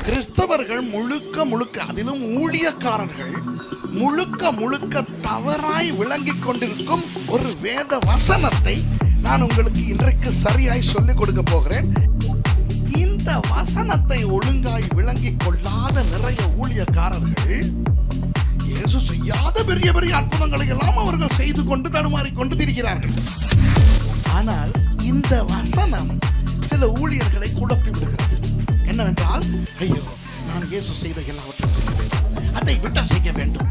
கிறிஸ்தவர்கள் முழுக்க முழுக்க, அதிலும் ஊழியக்காரர்கள் முழுக்க முழுக்க தவறாய் விளங்கிக் கொண்டிருக்கும் ஒரு வேத வசனத்தை நான் உங்களுக்கு இன்றைக்கு சரியாய் சொல்லிக் கொடுக்க போகிறேன். இந்த வசனத்தை ஒழுங்காய் விளங்கிக் கொள்ளாத நிறைய ஊழியக்காரர்கள் இயேசு செய்யாத பெரிய பெரிய அற்புதங்களை எல்லாம் அவர்கள் செய்து கொண்டு தடுமாறிக்கொண்டு திரிகிறார்கள். ஆனால் இந்த வசனம் சில ஊழியர்களை குழப்பி விடுகிறது. என்னவென்றால், ஐயோ, நான் இயேசு செய்த எல்லாவற்றையும் செய்ய வேண்டும், அதை விட்ட செய்ய வேண்டும்.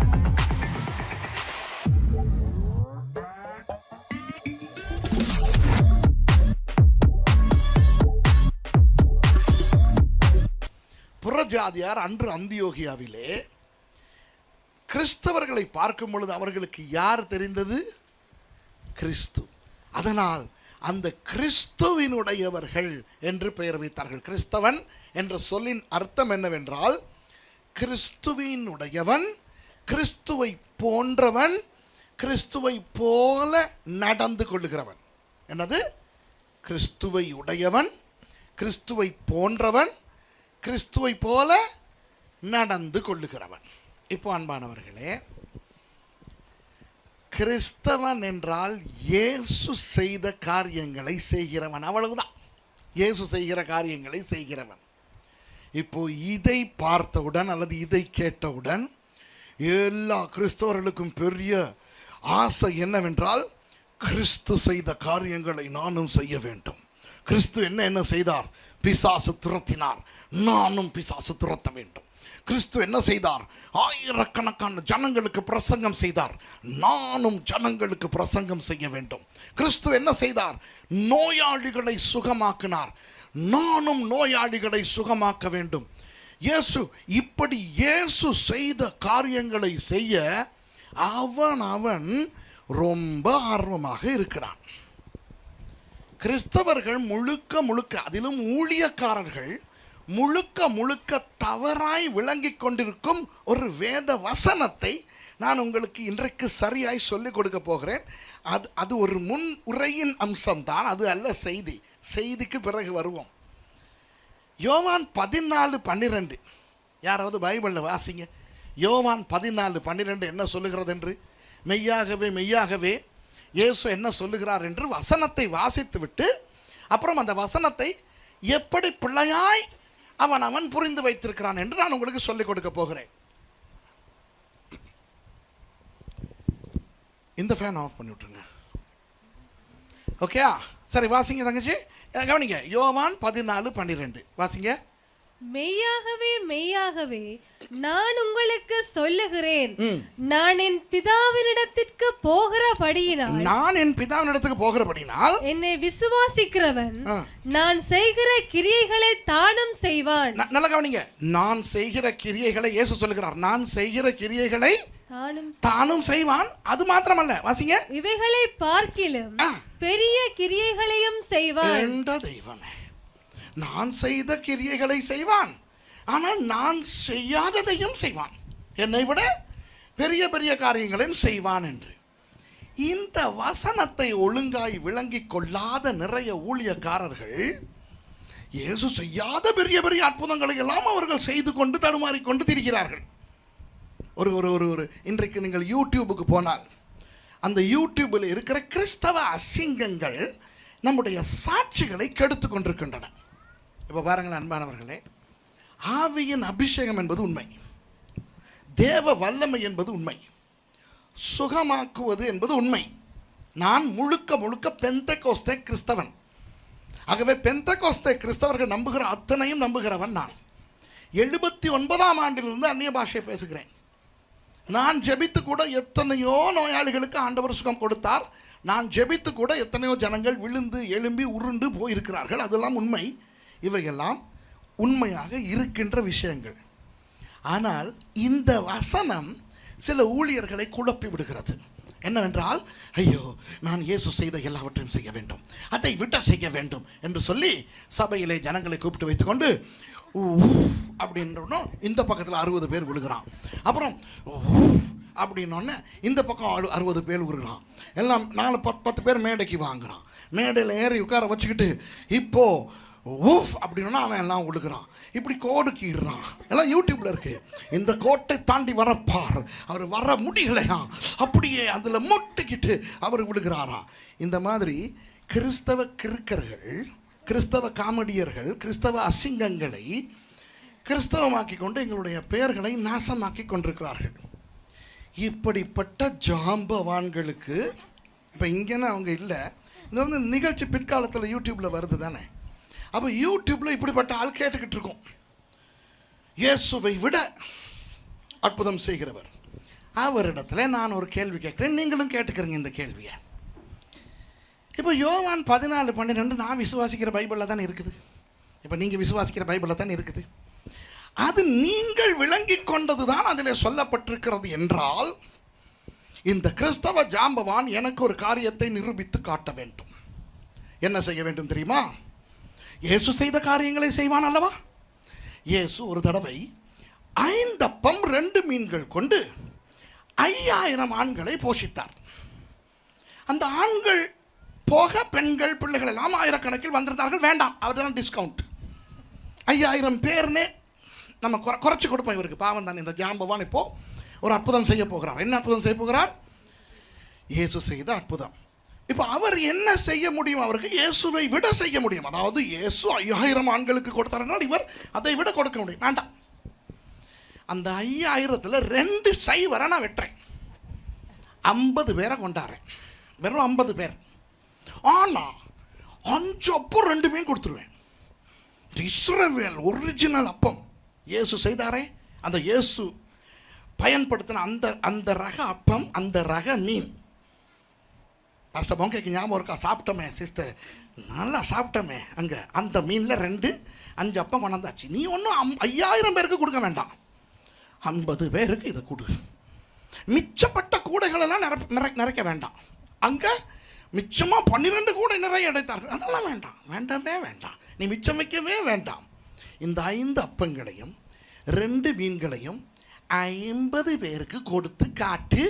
புறஜாதியார் அன்று அந்தியோகியாவிலே கிறிஸ்தவர்களை பார்க்கும் பொழுது அவர்களுக்கு யார் தெரிந்தது? கிறிஸ்து. அதனால் அந்த கிறிஸ்துவினுடையவர்கள் என்று பெயர் வைத்தார்கள். கிறிஸ்தவன் என்ற சொல்லின் அர்த்தம் என்னவென்றால், கிறிஸ்துவினுடையவன், கிறிஸ்துவை போன்றவன், கிறிஸ்துவை போல நடந்து கொள்ளுகிறவன். என்னது? கிறிஸ்துவை உடையவன், கிறிஸ்துவை போன்றவன், கிறிஸ்துவை போல நடந்து கொள்ளுகிறவன். இப்போ அன்பானவர்களே, கிறிஸ்தவன் என்றால் இயேசு செய்த காரியங்களை செய்கிறவன், அவ்வளவுதான். இயேசு செய்கிற காரியங்களை செய்கிறவன். இப்போ இதை பார்த்தவுடன் அல்லது இதை கேட்டவுடன் எல்லா கிறிஸ்தவர்களுக்கும் பெரிய ஆசை என்னவென்றால், கிறிஸ்து செய்த காரியங்களை நானும் செய்ய வேண்டும். கிறிஸ்து என்ன செய்தார்? பிசாசு துரத்தினார், நானும் பிசாசு துரத்த வேண்டும். கிறிஸ்து என்ன செய்தார்? ஆயிரக்கணக்கான ஜனங்களுக்கு பிரசங்கம் செய்தார், நானும் ஜனங்களுக்கு பிரசங்கம் செய்ய வேண்டும். கிறிஸ்து என்ன செய்தார்? நோயாளிகளை சுகமாக்கினார், நானும் நோயாளிகளை சுகமாக்க வேண்டும். இப்படி இயேசு செய்த காரியங்களை செய்ய அவன் ரொம்ப ஆர்வமாக இருக்கிறான். கிறிஸ்தவர்கள் முழுக்க முழுக்க, அதிலும் ஊழியக்காரர்கள் முழுக்க முழுக்க தவறாய் விளங்கிக் கொண்டிருக்கும் ஒரு வேத வசனத்தை நான் உங்களுக்கு இன்றைக்கு சரியாய் சொல்லிக் கொடுக்க போகிறேன். அது ஒரு முன் உரையின் அம்சம்தான், அது அல்ல செய்தி. செய்திக்கு பிறகு வருவோம். யோவான் 14:12, யாராவது பைபிளில் வாசிங்க. யோவான் 14:12 என்ன சொல்லுகிறது என்று. மெய்யாகவே மெய்யாகவே இயேசு என்ன சொல்லுகிறார் என்று வசனத்தை வாசித்து விட்டு அப்புறம் அந்த வசனத்தை எப்படி பிள்ளையாய் அவன் புரிந்து வைத்திருக்கிறான் என்று நான் உங்களுக்கு சொல்லிக் கொடுக்க போகிறேன். இந்த ஃபேன் ஆஃப் பண்ணி விட்டுருங்க. ஓகே, சரி, வாசிங்க தங்கச்சி, கவனிங்க. யோவான் 14:12 வாசிங்க. மெய்யாகவே மெய்யாகவே நான் உங்களுக்கு சொல்லுகிறேன், நான் என் பிதாவினிடத்திற்கு போகிறபடியினால் என்னை விசுவாசிக்கிறவன் நான் செய்கிற கிரியைகளை தானும் செய்வான். நல்லா கவனிங்க. நான் செய்கிற கிரியைகளை இயேசு சொல்லுகிறார். நான் செய்கிற கிரியைகளை தானும் செய்வான். அது மாத்திரமல்ல, வாசிங்க. இவைகளை பார்க்கிலும் பெரிய கிரியைகளையும் செய்வான். தெய்வமே, நான் செய்த கிரியைகளை செய்வான், ஆனால் நான் செய்யாததையும் செய்வான், என்னை விட பெரிய பெரிய காரியங்களையும் செய்வான் என்று. இந்த வசனத்தை ஒழுங்காய் விளங்கிக் கொள்ளாத நிறைய ஊழியக்காரர்கள் இயேசு செய்யாத பெரிய பெரிய அற்புதங்களை எல்லாம் அவர்கள் செய்து கொண்டு தடுமாறிக்கொண்டு திரிகிறார்கள். ஒரு இன்றைக்கு நீங்கள் யூடியூபுக்கு போனால் அந்த யூடியூபில் இருக்கிற கிறிஸ்தவ அசிங்கங்கள் நம்முடைய சாட்சிகளை கெடுத்து கொண்டிருக்கின்றன. இப்போ பாருங்கள் அன்பானவர்களே, ஆவியின் அபிஷேகம் என்பது உண்மை, தேவ வல்லமை என்பது உண்மை, சுகமாக்குவது என்பது உண்மை. நான் முழுக்க முழுக்க பெந்தெகோஸ்தே கிறிஸ்தவன். ஆகவே பெந்தெகோஸ்தே கிறிஸ்தவர்கள் நம்புகிற அத்தனையும் நம்புகிறவன் நான். 79ஆம் ஆண்டிலிருந்து அந்நிய பாஷையை பேசுகிறேன். நான் ஜெபித்து கூட எத்தனையோ நோயாளிகளுக்கு ஆண்டவர் சுகம் கொடுத்தார். நான் ஜெபித்து கூட எத்தனையோ ஜனங்கள் விழுந்து எழும்பி உருண்டு போயிருக்கிறார்கள். அதெல்லாம் உண்மை. இவையெல்லாம் உண்மையாக இருக்கின்ற விஷயங்கள். ஆனால் இந்த வசனம் சில ஊழியர்களை குழப்பி விடுகிறது. என்னவென்றால், ஐயோ, நான் இயேசு செய்த எல்லாவற்றையும் செய்ய வேண்டும், அதை விட்ட செய்ய வேண்டும் என்று சொல்லி சபையிலே ஜனங்களை கூப்பிட்டு வைத்துக்கொண்டு அப்படின்றோம். இந்த பக்கத்தில் 60 பேர் விழுகிறான். அப்புறம் அப்படின்னோடனே இந்த பக்கம் 60 பேர் விழுகிறான். எல்லாம் 4-10 பேர் மேடைக்கு வாங்குறான். மேடையில் ஏறி உட்கார வச்சுக்கிட்டு இப்போ ஊஃப் அப்படின்னா அவன் எல்லாம் விழுகிறான், இப்படி கோடு கீறான், எல்லாம் யூடியூப்ல இருக்கு. இந்த கோட்டை தாண்டி வரப்பார், அவர் வர முடியலையா, அப்படியே அதில் மொட்டிக்கிட்டு அவர் விழுகிறாராம். இந்த மாதிரி கிறிஸ்தவ கிறுக்கர்கள், கிறிஸ்தவ காமெடியர்கள் கிறிஸ்தவ அசிங்கங்களை கிறிஸ்தவமாக்கி கொண்டு எங்களுடைய பெயர்களை நாசமாக்கி கொண்டிருக்கிறார்கள். இப்படிப்பட்ட ஜாம்பவான்களுக்கு இப்போ இங்கேன்னு அவங்க இல்லை, இந்த வந்து நிகழ்ச்சி பிற்காலத்தில் யூடியூப்பில் வருது தானே. அப்போ யூடியூப்பில் இப்படிப்பட்ட ஆள் கேட்டுக்கிட்டு இருக்கோம், இயேசுவை விட அற்புதம் செய்கிறவர். அவரிடத்துல நான் ஒரு கேள்வி கேட்குறேன், நீங்களும் கேட்டுக்கிறீங்க இந்த கேள்வியை. இப்போ யோவான் 14:12 நான் விசுவாசிக்கிற பைபிளில் தானே இருக்குது, இப்போ நீங்கள் விசுவாசிக்கிற பைபிளில் தானே இருக்குது. அது நீங்கள் விளங்கி கொண்டது தான் அதில் சொல்லப்பட்டிருக்கிறது என்றால், இந்த கிறிஸ்தவ ஜாம்பவான் எனக்கு ஒரு காரியத்தை நிரூபித்து காட்ட வேண்டும். என்ன செய்ய வேண்டும் தெரியுமா? இயேசு செய்த காரியங்களை செய்வான் அல்லவா? இயேசு ஒரு தடவை 5 அப்பம் 2 மீன்கள் கொண்டு 5000 ஆண்களை போஷித்தார். அந்த ஆண்கள் போக பெண்கள் பிள்ளைகள் எல்லாம் ஆயிரக்கணக்கில் வந்திருந்தார்கள். வேண்டாம், அவர்தான் டிஸ்கவுண்ட். 5000 பேர்னே நம்ம குறைச்சி கொடுப்போம். இவருக்கு பாவம் தான். இந்த ஜாம்பவான் இப்போ ஒரு அற்புதம் செய்ய போகிறார். என்ன அற்புதம் செய்ய போகிறார்? இயேசு செய்த அற்புதம். இப்போ அவர் என்ன செய்ய முடியும்? அவருக்கு இயேசுவை விட செய்ய முடியும். அதாவது இயேசு 5000 ஆண்களுக்கு கொடுத்தாருனால் இவர் அதை விட கொடுக்க முடியும். வேண்டாம், அந்த 5000ல் 2 சைவரை நான் வெட்டுறேன், 50 பேரை கொண்டாடுறேன், வெறும் 50 பேர். ஆனால் 5 அப்பம் 2 மீன் கொடுத்துருவேன். இஸ்ரவேல் ஒரிஜினல் அப்பம் இயேசு செய்தாரே, அந்த இயேசு பயன்படுத்தின அந்த ரக அப்பம், அந்த ரக மீன். பாஸ்டர் பொங்கைக்கு ஞாபகம் இருக்கா? சாப்பிட்டோமே சிஸ்டர், நல்லா சாப்பிட்டோமே அங்கே. அந்த மீனில் 5 அப்பம் கொண்டாந்தாச்சு. நீ ஒன்றும் 5000 பேருக்கு கொடுக்க வேண்டாம், 50 பேருக்கு இதை கொடு. மிச்சப்பட்ட கூடைகளெல்லாம் நிறைக்க வேண்டாம். அங்கே மிச்சமாக 12 கூடை நிறைய அடைத்தார்கள். அதெல்லாம் வேண்டாம், வேண்டாமே வேண்டாம். நீ மிச்சம் வைக்கவே வேண்டாம். இந்த 5 அப்பங்களையும் 2 மீன்களையும் 50 பேருக்கு கொடுத்து காட்டு.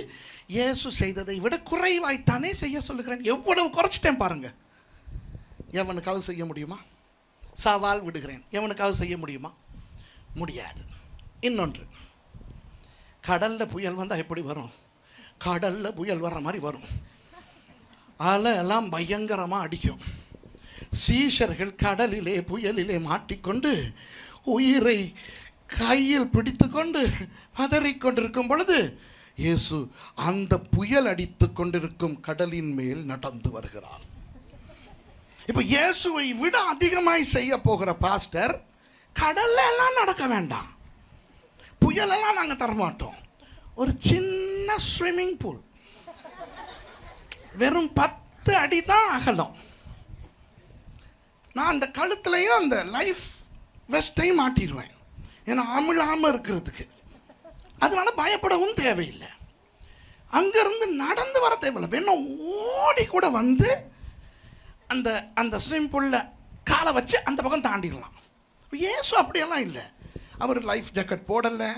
இயேசு செய்ததை விட குறைவாய்த்தானே செய்ய சொல்லுகிறேன். எவ்வளவு குறைச்சிட்டேன் பாருங்க. எவனுக்காவது செய்ய முடியுமா? சவால் விடுகிறேன், எவனுக்காவது செய்ய முடியுமா? முடியாது. இன்னொன்று, கடலில் புயல் வந்தால் எப்படி வரும்? கடலில் புயல் வர்ற மாதிரி வரும். அலை எல்லாம் பயங்கரமாக அடிக்கும். சீஷர்கள் கடலிலே புயலிலே மாட்டிக்கொண்டு உயிரை கையில் பிடித்து கொண்டு பதறிக்கொண்டிருக்கும் பொழுது இயேசு அந்த புயல் அடித்து கொண்டிருக்கும் கடலின் மேல் நடந்து வருகிறார். இப்போ இயேசுவை விட அதிகமாய் செய்ய போகிற பாஸ்டர், கடல்ல எல்லாம் நடக்க வேண்டாம், புயலெல்லாம் நாங்கள் தரமாட்டோம், ஒரு சின்ன ஸ்விம்மிங் பூல், வெறும் 10 அடி தான் அகலம். நான் அந்த கழுத்துலையும் அந்த லைஃப் வெஸ்டையும் மாட்டிடுவேன், ஏன்னா அமிழாமல் இருக்கிறதுக்கு. அதனால பயப்படவும் தேவையில்லை. அங்கேருந்து நடந்து வர தேவையில்லை, வேணும் ஓடி கூட வந்து அந்த அந்த ஸ்விமிங் பூலில் காலை வச்சு அந்த பக்கம் தாண்டிடலாம். இயேசு அப்படியெல்லாம் இல்லை. அவர் லைஃப் ஜாக்கெட் போடலை,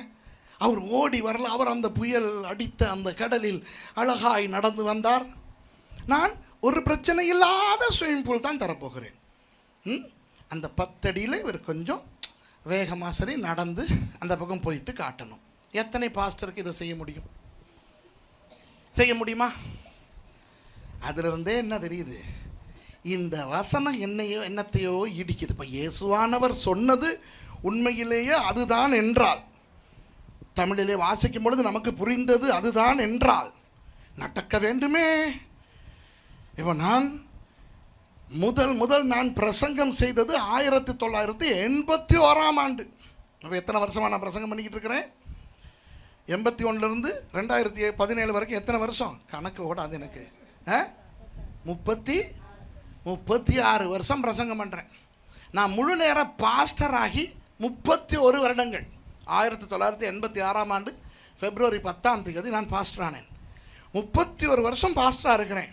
அவர் ஓடி வரல, அவர் அந்த புயல் அடித்த அந்த கடலில் அழகாய் நடந்து வந்தார். நான் ஒரு பிரச்சனை இல்லாத ஸ்விமிங் பூல் தான் தரப்போகிறேன். அந்த 10 அடியில் இவர் கொஞ்சம் வேகமாக சரி நடந்து அந்த பக்கம் போயிட்டு காட்டணும். எத்தனை பாஸ்டருக்கு இதை செய்ய முடியும்? செய்ய முடியுமா? அதிலிருந்தே என்ன தெரியுது? இந்த வசனம் என்னத்தையோ இடிக்குது. இப்போ இயேசுவானவர் சொன்னது உண்மையிலேயே அதுதான் என்றால், தமிழிலே வாசிக்கும் பொழுது நமக்கு புரிந்தது அதுதான் என்றால் நடக்க வேண்டுமே. இப்போ நான் முதல் நான் பிரசங்கம் செய்தது 1981ஆம் ஆண்டு. இப்போ எத்தனை வருஷமாக நான் பிரசங்கம் பண்ணிக்கிட்டு இருக்கிறேன்? 81லேருந்து 2017 வரைக்கும் எத்தனை வருஷம்? கணக்கு ஓடாது எனக்கு. 36 வருஷம் பிரசங்கம் பண்ணுறேன். நான் முழு நேர பாஸ்டர் ஆகி 31 வருடங்கள். 1986ஆம் ஆண்டு February 10 நான் பாஸ்டர் ஆனேன். 31 வருஷம் பாஸ்டராக இருக்கிறேன்.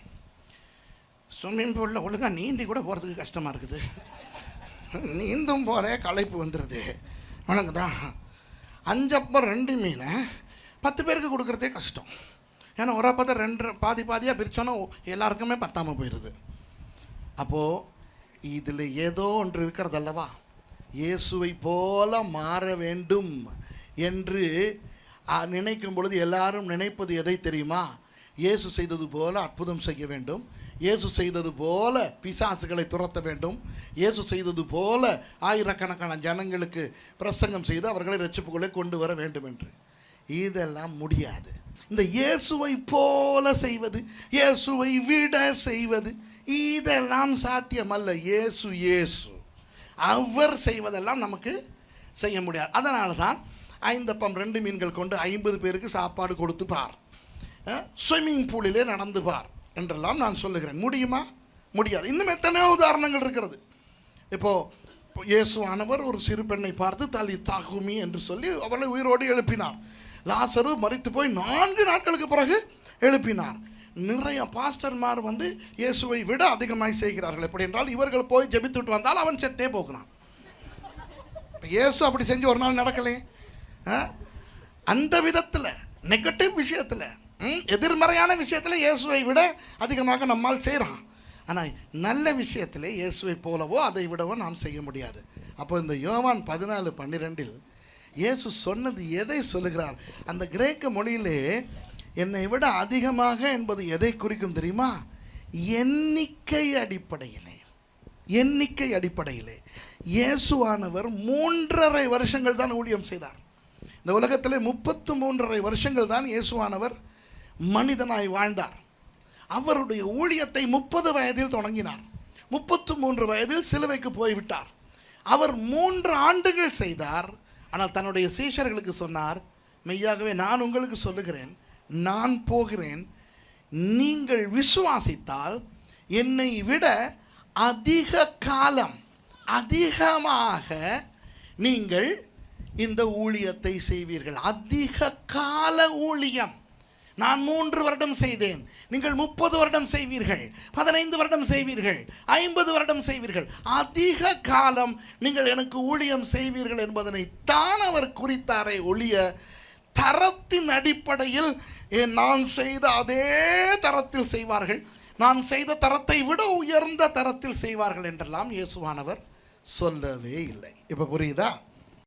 ஸ்விம்மிங் பூலில் ஒழுங்காக நீந்தி கூட போகிறதுக்கு கஷ்டமாக இருக்குது. நீந்தும் போதே களைப்பு வந்துடுது. வணங்குதா? 5 அப்பம் 2 மீனை 10 பேருக்கு கொடுக்குறதே கஷ்டம். ஏன்னா ஒரு அப்பத்தை 2 பாதியாக பிரித்தோன்னா எல்லாருக்குமே பத்தாமல் போயிடுது. அப்போது இதில் ஏதோ ஒன்று இருக்கிறது அல்லவா, இயேசுவை போல மாற வேண்டும் என்று நினைக்கும் பொழுது எல்லாரும் நினைப்பது எதை தெரியுமா? இயேசு செய்தது போல அற்புதம் செய்ய வேண்டும், இயேசு செய்தது போல பிசாசுகளை துரத்த வேண்டும், இயேசு செய்தது போல ஆயிரக்கணக்கான ஜனங்களுக்கு பிரசங்கம் செய்து அவர்களை ரட்சிப்புகளை கொண்டு வர வேண்டும் என்று. இதெல்லாம் முடியாது. இந்த இயேசுவை போல செய்வது, இயேசுவை விட செய்வது, இதெல்லாம் சாத்தியமல்ல. இயேசு இயேசு அவர் செய்வதெல்லாம் நமக்கு செய்ய முடியாது. அதனால தான் 5 அப்பம் 2 மீன்கள் கொண்டு 50 பேருக்கு சாப்பாடு கொடுத்து பார், ஸ்விம்மிங் பூலிலே நடந்து பார் என்றெல்லாம் நான் சொல்லுகிறேன். முடியுமா? முடியாது. இன்னும் எத்தனையோ உதாரணங்கள் இருக்கிறது. இப்போது இயேசுவானவர் ஒரு சிறு பெண்ணை பார்த்து தலி தாகுமி என்று சொல்லி அவளை உயிரோடு எழுப்பினார். லாசரு மரித்து போய் 4 நாட்களுக்கு பிறகு எழுப்பினார். நிறைய பாஸ்டர்மார் வந்து இயேசுவை விட அதிகமாக செய்கிறார்கள். எப்படி என்றால், இவர்கள் போய் ஜெபித்துட்டு வந்தால் அவன் செத்தே போகிறான். இயேசு அப்படி செஞ்சு ஒரு நாள் நடக்கலே. அந்த விதத்தில் நெகட்டிவ் விஷயத்தில், எதிர்மறையான விஷயத்தில் இயேசுவை விட அதிகமாக நம்மால் செய்கிறான். ஆனால் நல்ல விஷயத்தில் இயேசுவை போலவோ அதை விடவோ நாம் செய்ய முடியாது. அப்போ இந்த யோவான் 14:12 இயேசு சொன்னது எதை சொல்லுகிறார்? அந்த கிரேக்க மொழியிலே என்னை விட அதிகமாக என்பது எதை குறிக்கும் தெரியுமா? எண்ணிக்கை அடிப்படையிலே. எண்ணிக்கை அடிப்படையிலே இயேசுவானவர் 3.5 வருஷங்கள் தான் ஊழியம் செய்தார். இந்த உலகத்திலே 33.5 வருஷங்கள் தான் இயேசுவானவர் மனிதனாய் வாழ்ந்தார். அவருடைய ஊழியத்தை 30 வயதில் தொடங்கினார். 33 வயதில் சிலுவைக்கு போய்விட்டார். அவர் 3 ஆண்டுகள் செய்தார். ஆனால் தன்னுடைய சீஷர்களுக்கு சொன்னார், மெய்யாகவே நான் உங்களுக்கு சொல்லுகிறேன், நான் போகிறேன், நீங்கள் விசுவாசித்தால் என்னை விட அதிக காலம் அதிகமாக நீங்கள் இந்த ஊழியத்தை செய்வீர்கள். அதிக கால ஊழியம். நான் 3 வருடம் செய்தேன், நீங்கள் 30 வருடம் செய்வீர்கள், 15 வருடம் செய்வீர்கள், 50 வருடம் செய்வீர்கள். அதிக காலம் நீங்கள் எனக்கு ஊழியம் செய்வீர்கள் என்பதனை தான் அவர் குறித்தாரே ஒழிய, தரத்தின் அடிப்படையில் நான் செய்த அதே தரத்தில் செய்வார்கள், நான் செய்த தரத்தை விட உயர்ந்த தரத்தில் செய்வார்கள் என்றெல்லாம் இயேசுவானவர் சொல்லவே இல்லை. இப்போ புரியுதா?